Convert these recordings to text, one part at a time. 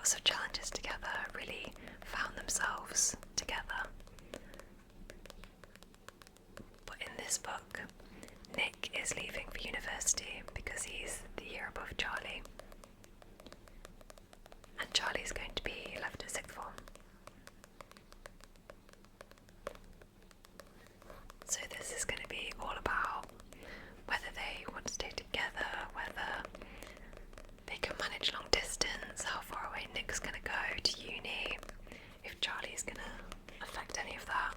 lots of challenges together, really found themselves together. But in this book, Nick is leaving for university because he's the year above Charlie. And Charlie's going to be left at sixth form. So this is going to be all about whether they want to stay together, whether they can manage long distance, how far away Nick's going to go to uni, if Charlie's going to affect any of that.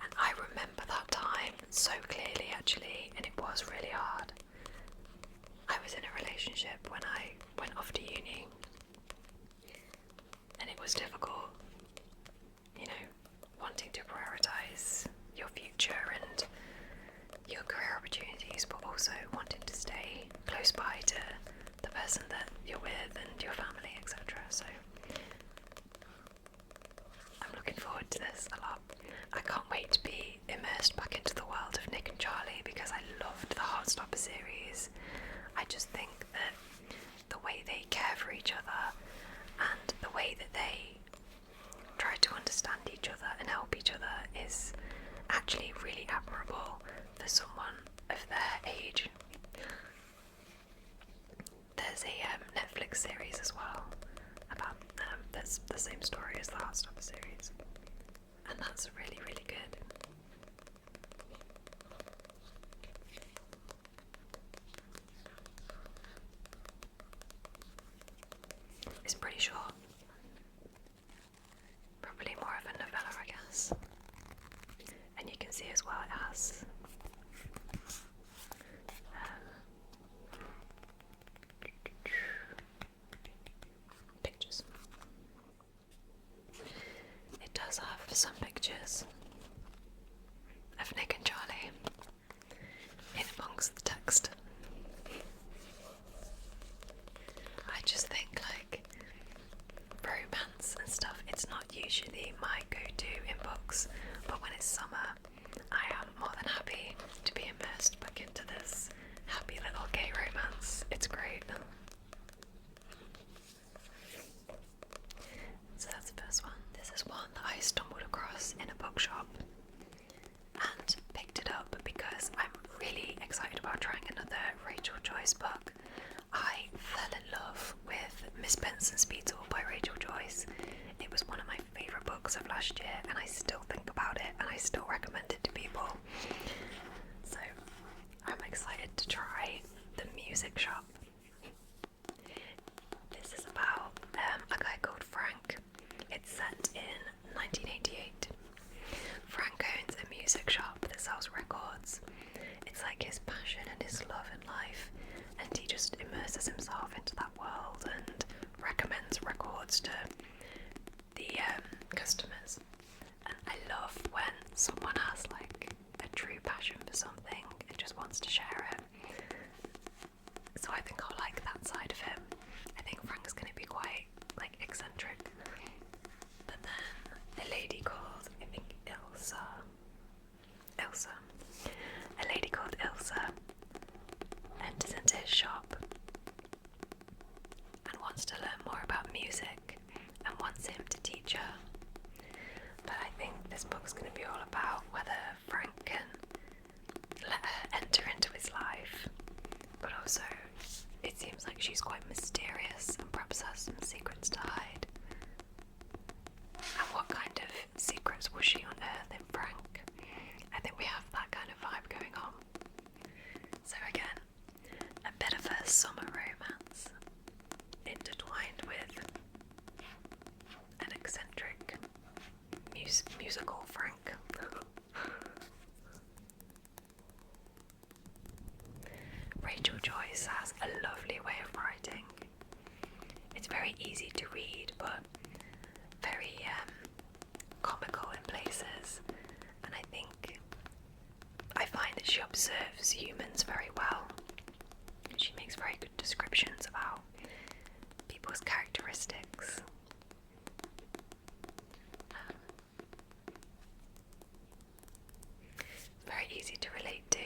And I remember that time so clearly actually, and it was really hard. I was in a relationship when I went off to uni, and it was difficult, you know, wanting to prioritise your future and your career opportunities, but also wanting to stay close by to the person that you're with and your family, etc. So I'm looking forward to this a lot. I can't wait to be immersed back into the world of Nick and Charlie because I loved the Heartstopper series. I just think that the way they care for each other and the way that they try to understand each other and help each other is actually really admirable for someone of their age. There's a Netflix series as well about that's the same story as the Heartstopper series, and that's really, really good. It's pretty short. Probably more of a novella, I guess. And you can see as well it has pictures. It does have some pictures of Nick and Charlie in amongst the text. I just think like romance and stuff, it's not usually my go-to in books, but when it's summer, I am more than happy to be immersed back into this happy little gay romance. It's great. So that's the first one. This is one that I stumbled across in a bookshop and picked it up because I'm really excited about trying another Rachel Joyce book. I fell in love with Miss Benson's Beetle by Rachel Joyce. It was one of my favourite books of last year, and I still think about it and I still recommend it to people. So I'm excited to try The Music Shop. This is about a guy called Frank. It's set in 1988. Frank owns a music shop that sells records. It's like his passion and his love in life, and he just immerses himself into that world and recommends records to the customers. And I love when someone has like a true passion for something and just wants to share it. So I think I'll like that side of him. I think Frank's going to be quite like eccentric. But then a lady called, I think Ilsa, a lady called Ilsa enters into his shop and wants to learn more about music and wants him to teach her. But I think this book's going to be all about whether Frank can let her enter into his life, but also it seems like she's quite mysterious and perhaps has some secrets to hide. And what kind of secrets will she unearth in Frank? I think we have that kind of vibe going on. So again, a bit of a summer romance intertwined with an eccentric musical Frank. Rachel Joyce has a lovely way of writing. It's very easy to read, but very comical in places, and I find that she observes humans very well. She makes very good descriptions about people's characteristics. Very easy to relate to.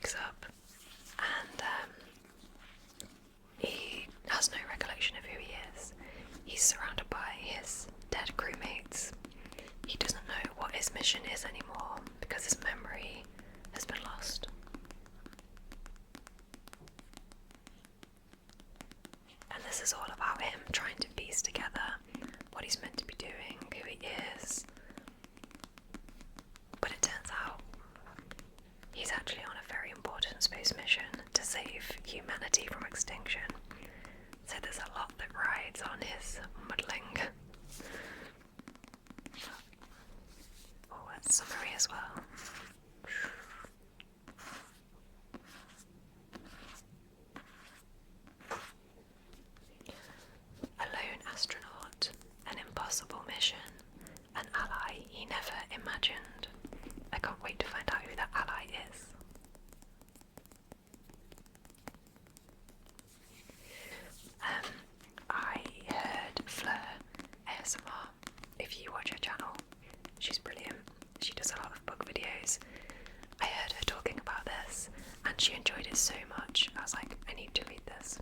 wakes up and he has no recollection of who he is. He's surrounded by his dead crewmates. He doesn't know what his mission is anymore because his memory has been lost. And this is all about him trying to piece together what he's meant to be doing, who he is. But it turns out he's actually on a very important space mission to save humanity from extinction. So there's a lot that rides on his muddling. Oh, that's summery as well. A lone astronaut, an impossible mission, an ally he never imagined. I can't wait to find out who that ally is. I heard Fleur ASMR. If you watch her channel, she's brilliant. She does a lot of book videos. I heard her talking about this and she enjoyed it so much. I was like, I need to read this.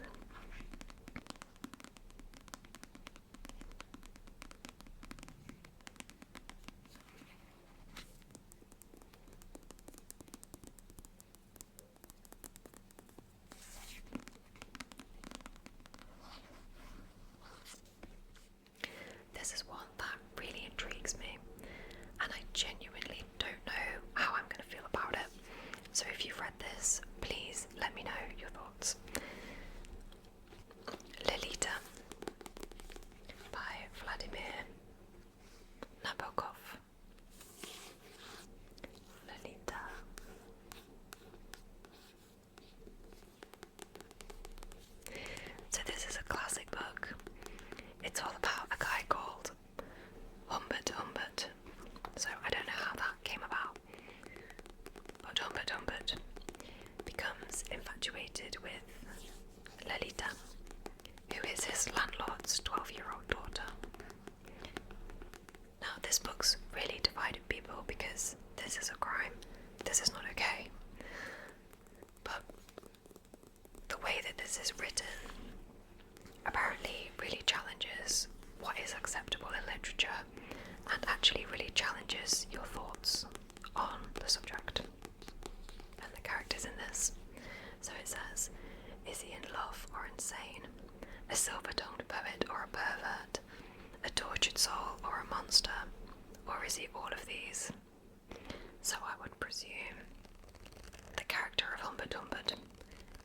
This is one that really intrigues me, and I genuinely don't know how I'm going to feel about it. So if you've read this, please let me know your thoughts. Lolita by Vladimir Nabokov. Lolita. So this is a classic book. It's all about a guy called Humbert. So I don't know how that came about. But Humbert becomes infatuated with Lolita, who is his landlord's 12-year-old daughter. Now this book's really divided people because this is a crime. This is not okay. But the way that this is written apparently really challenges what is acceptable in literature and actually really challenges your thoughts on the subject and the characters in this. So it says, is he in love or insane? A silver-tongued poet or a pervert? A tortured soul or a monster? Or is he all of these? So I would presume the character of Humbert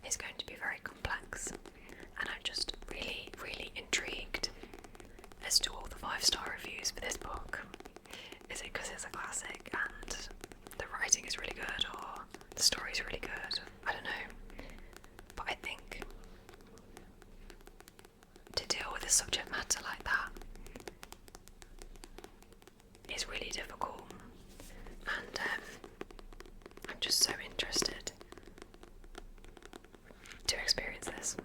is going to be very complex, and I'm just really intrigued as to all the 5-star reviews for this book. Is it because it's a classic and the writing is really good, or the story's really good? I don't know. But I think to deal with a subject matter like that is really difficult, and I'm just so interested to experience this.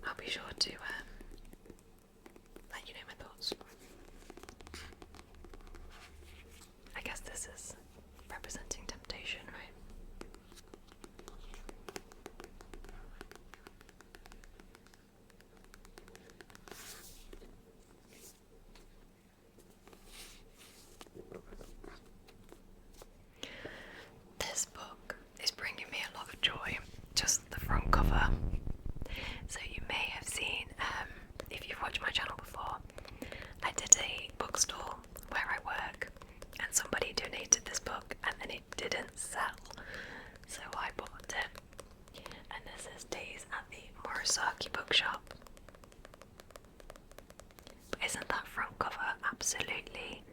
I'll be sure to let you know my thoughts. I guess this is representing temptation, right? This book is bringing me a lot of joy, just the front cover. So you may have seen, if you've watched my channel before, I did a bookstall where I work and somebody donated this book and then it didn't sell. So I bought it, and this is Days at the Morisaki Bookshop. But isn't that front cover absolutely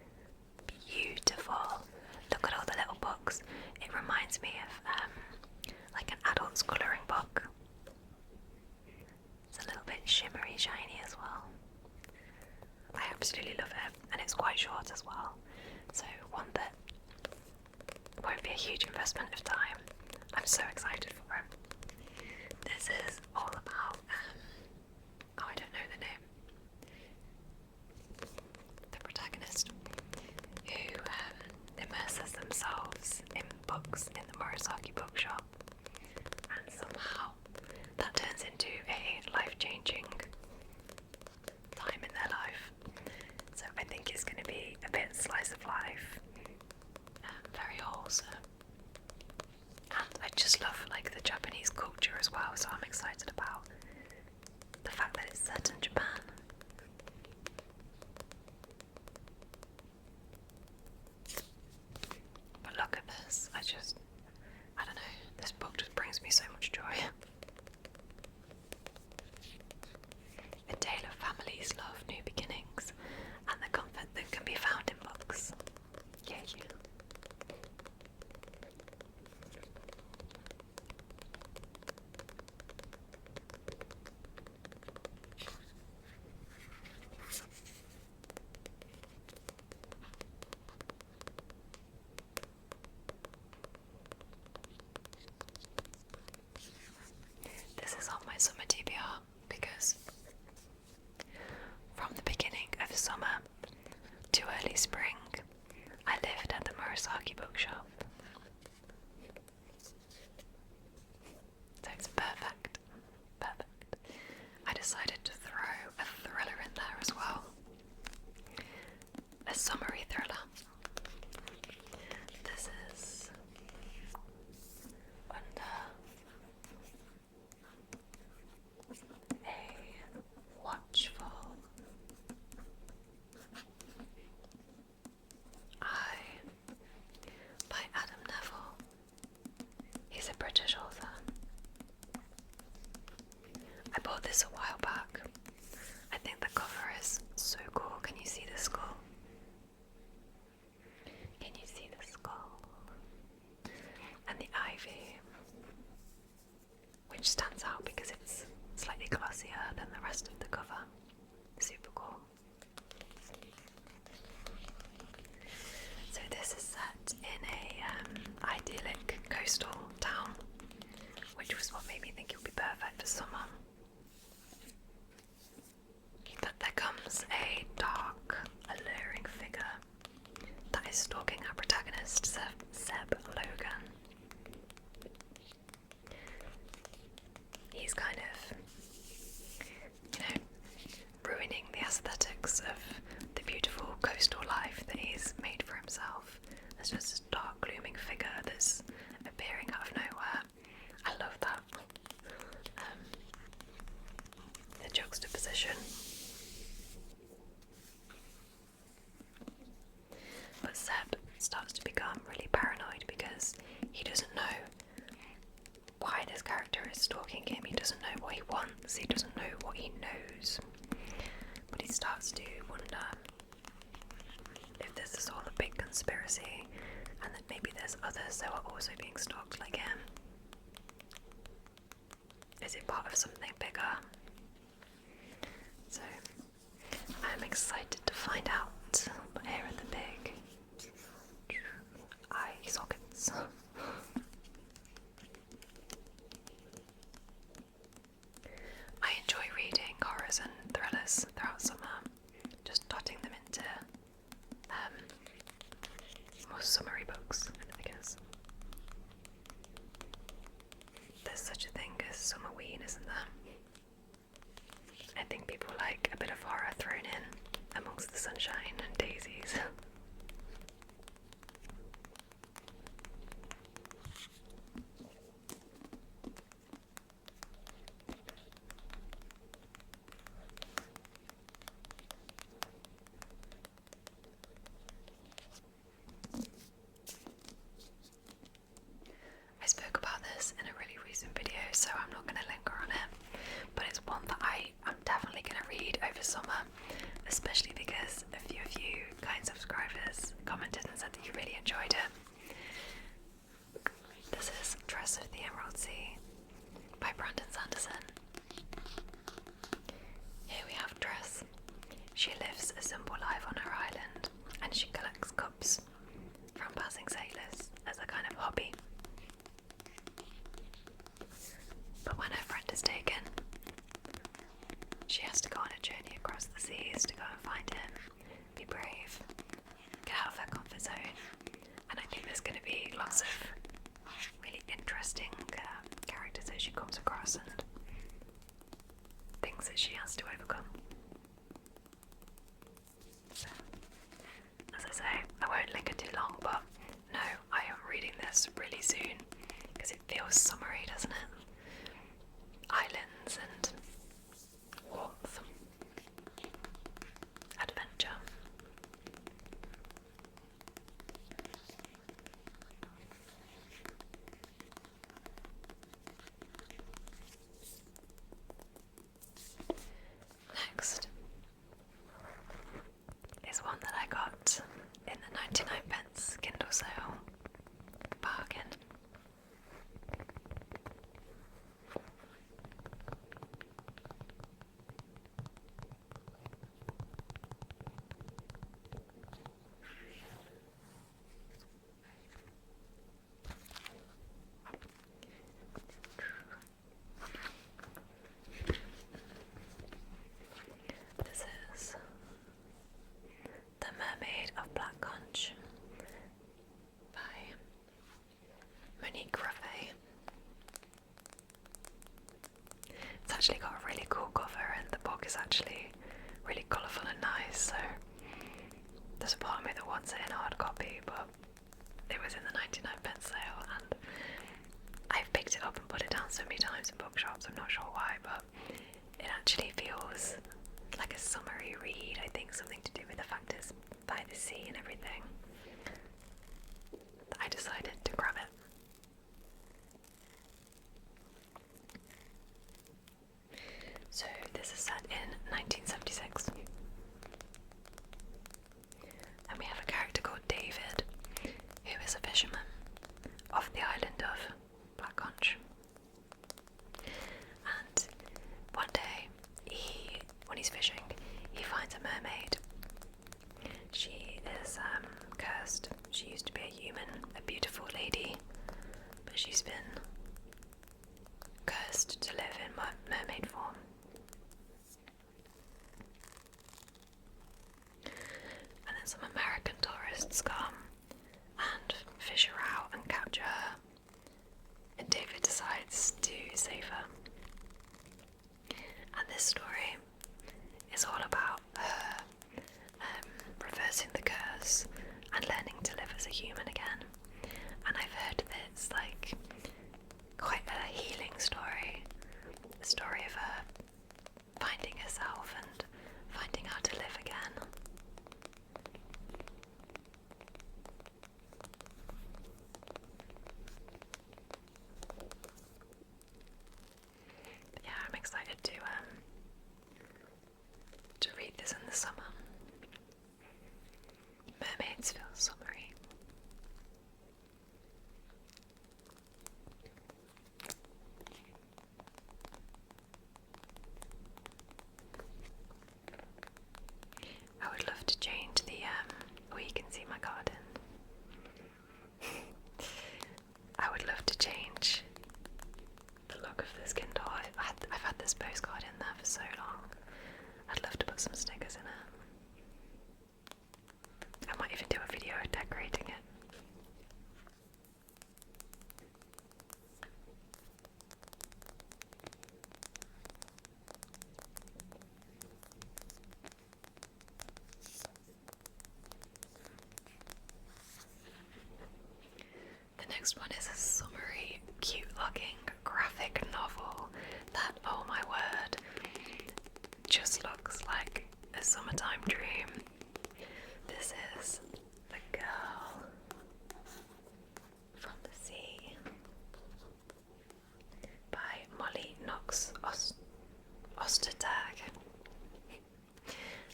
beautiful? Look at all the little books. It reminds me of like an adult's colouring book. It's a little bit shimmery, shiny as well. I absolutely love it, and it's quite short as well. So one that won't be a huge investment of time. I'm so excited for it. this a while back. I think the cover is so cool. Can you see the skull? Can you see the skull? And the ivy, which stands out because it's slightly glossier than the rest of the cover. Super cool. So this is set in a idyllic coastal town, which was what made me think it would be perfect for summer. But there comes a dark, alluring figure that is stalking our protagonist, Seb Logan. He's kind of, ruining the aesthetics of the beautiful coastal life that he's made for himself. There's just this dark, glooming figure that's appearing out of nowhere. I love that. The juxtaposition. But Seb starts to become really paranoid because he doesn't know why this character is stalking him. He doesn't know what he wants. He doesn't know what he knows. But he starts to wonder if this is all a big conspiracy and that maybe there's others who are also being stalked like him. Is it part of something bigger? So I'm excited to find out. But here are the big eye sockets. I enjoy reading horrors and thrillers throughout summer, just dotting them into more summery books, I guess. There's such a thing as summerween, isn't there? I think people like a bit of horror thrown in amongst the sunshine and daisies. I spoke about this in a really recent video, so I'm not going to linger on it, but it's one that I'm definitely going to read over summer, especially because a few of you kind subscribers commented and said that you really enjoyed it. This is Tress of the Emerald Sea by Brandon Sanderson. Here we have Tress. She lives a simple life on her island, and she collects cups from passing sailors as a kind of hobby. But when her friend is taken, she has to go on a journey across the seas to go and find him, be brave, get out of her comfort zone. And I think there's going to be lots of really interesting characters that she comes across and things that she has to overcome. So, as I say, I won't linger too long, but no, I am reading this really soon because it feels summery, doesn't it? Islands and warmth, adventure. Next is one that I got in the 99p Kindle sale. Bargain. This is The Mermaid of Black Conch by Monique Ruffey. It's actually got a really cool cover and the book is actually really colourful and nice, so there's a part of me that wants it in hard copy, but it was in the 99p sale and I've picked it up and put it down so many times in bookshops, I'm not sure why, but it actually feels like a summery read. I think something to do with the fact it's by the sea and everything. I decided to grab it. So she's been cursed to live in mermaid form. And then some American tourists come and fish her out and capture her, and David decides to save her. And this story is all about her reversing the curse and learning to live as a human again. And I've heard that it's like quite a healing story, a story of her finding herself and finding how to live again. But yeah, I'm excited to read this in the summer. Mermaids feel summery. I would love to change the oh, you can see my garden. I would love to change the look of this Kindle. I've had this postcard in there for so long. I'd love to put some stickers in it. I might even do a video of decorating it. The next one is a summery, cute-looking graphic novel that, oh my word, just looks like a summertime dream. This is The Girl from the Sea by Molly Knox Ostertag.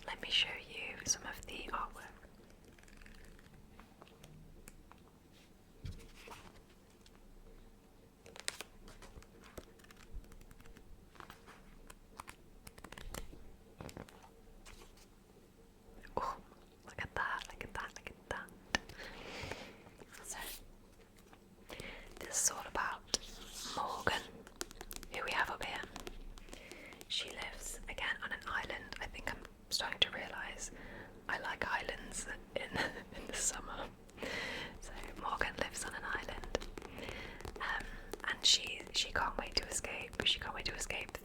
Let me show you some of the artwork. Oh, look at that, look at that, look at that. So, this is all about Morgan, who we have up here. She lives again on an island. I think I'm starting to realise I like islands in the summer. So Morgan lives on an island, and she can't wait to escape. She can't wait to escape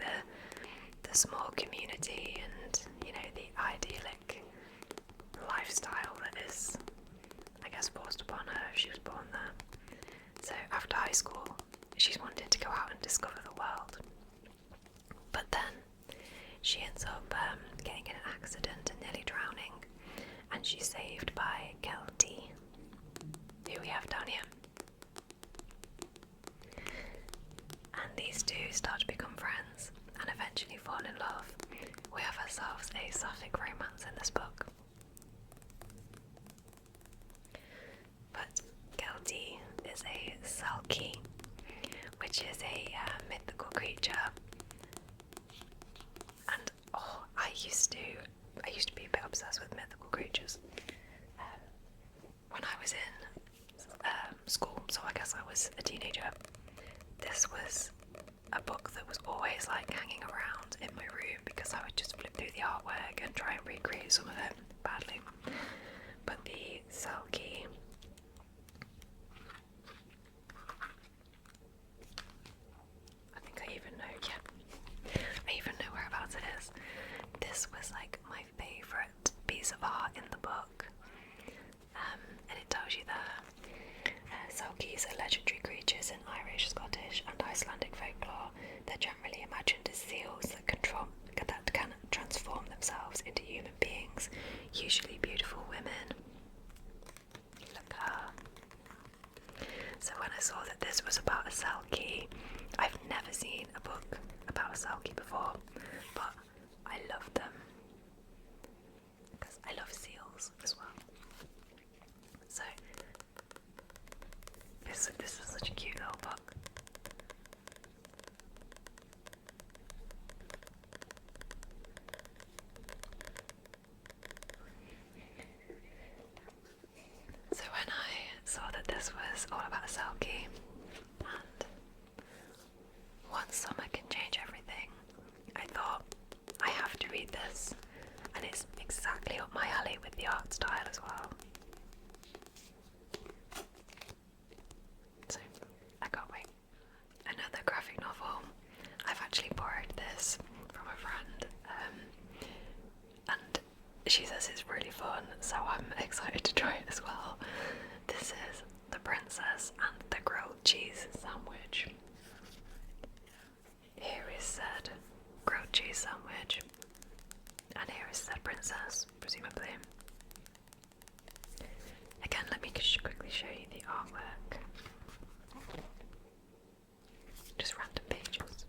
the small community and, you know, the idyllic lifestyle that is, I guess, forced upon her if she was born there. So after high school, she's wanted to go out and discover the world. But then she ends up getting in an accident and nearly drowning, and she's saved by Kelty, who we have down here. And these two start to become friends and eventually fall in love. We have ourselves a sapphic romance in this book. But Kelty is a Selkie, which is a mythical creature. And I used to be a bit obsessed with mythical creatures when I was in school, so I guess I was a teenager. This was a book that was always like hanging around in my room because I would just flip through the artwork and try and recreate some of it badly. But the Selkie, I think I even know, yeah, I even know whereabouts it is. This was like my favourite piece of art in the book, and it tells you that Selkies are legendary creatures in Irish, Scottish and Icelandic folklore. They're generally imagined as seals that can transform themselves into human beings, usually beautiful women. Look at her. So when I saw that this was about a Selkie, I've never seen a book about a Selkie before, but I love them because I love seals as well. So this is such a cute little book. So when I saw that this was all about a Selkie, and Tress from a friend, and she says it's really fun, so I'm excited to try it as well. This is the Princess and the Grilled Cheese Sandwich. Here is said grilled cheese sandwich, and here is said princess, presumably. Again, let me just quickly show you the artwork. Just random pages.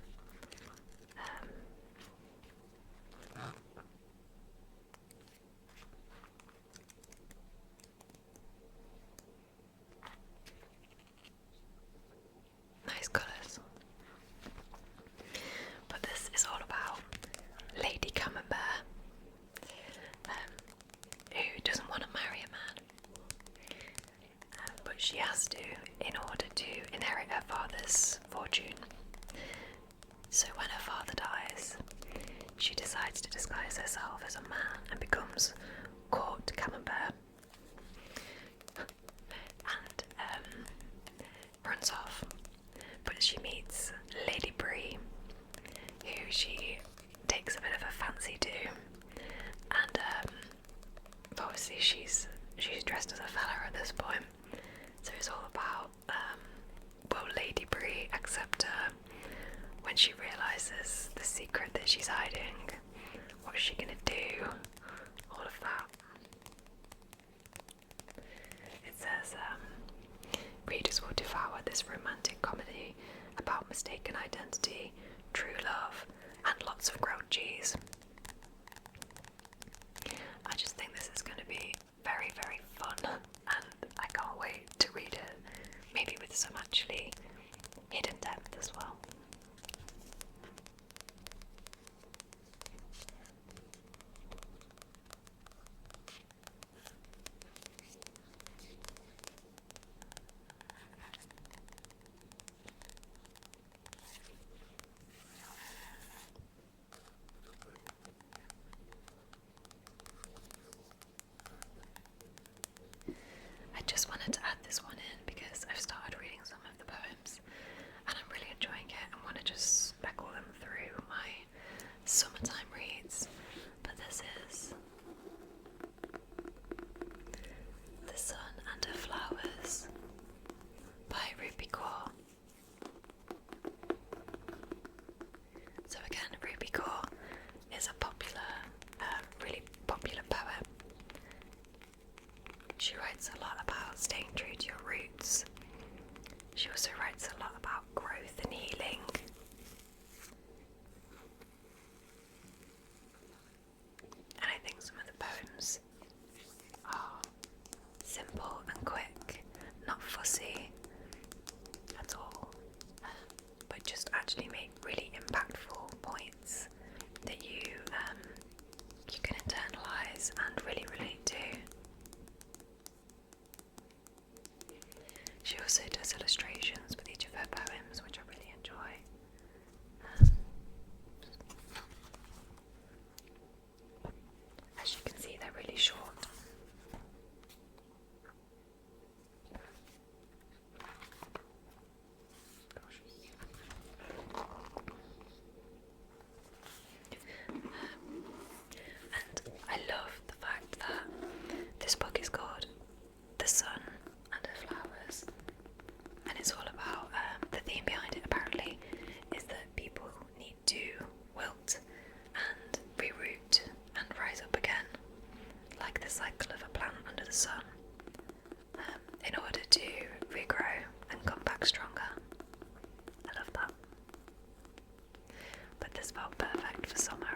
Nice colours. But this is all about Lady Camembert, who doesn't want to marry a man, but she has to in order to inherit her father's fortune. So when her father dies, she decides to disguise herself as a man and becomes Court Camembert, and runs off. But she meets Lady Brie, who she takes a bit of a fancy to, and obviously she's dressed as a fella at this point, so it's all about will Lady Brie accept her when she realises the secret that she's hiding? What is she gonna do? All of that. It says readers will devour this romantic comedy about mistaken identity, true love, and lots of grilled cheese. I just think this is going to be very, very fun, and I can't wait to read it, maybe with some actually hidden depth as well. I just wanted to add this one in because I've started reading some of the poems and I'm really enjoying it and want to just speckle them through my summertime reads. But this is The Sun and Her Flowers by Ruby Kaur. So again, Ruby Kaur is a popular, really popular poet. She writes a lot about staying true to your roots. She also writes a lot about growth and healing. And I think some of the poems are simple and quick, not fussy at all, but just actually make really impactful points that you can internalise and really relate to. She also does illustrations with each of her poems, which I really enjoy. As you can see, they're really short. And I love the fact that this book is called The Sun and Her Flowers, and it's all about the theme behind it apparently is that people need to wilt and reroot and rise up again, like the cycle of a plant under the sun, in order to regrow and come back stronger. I love that. But this felt perfect for summer.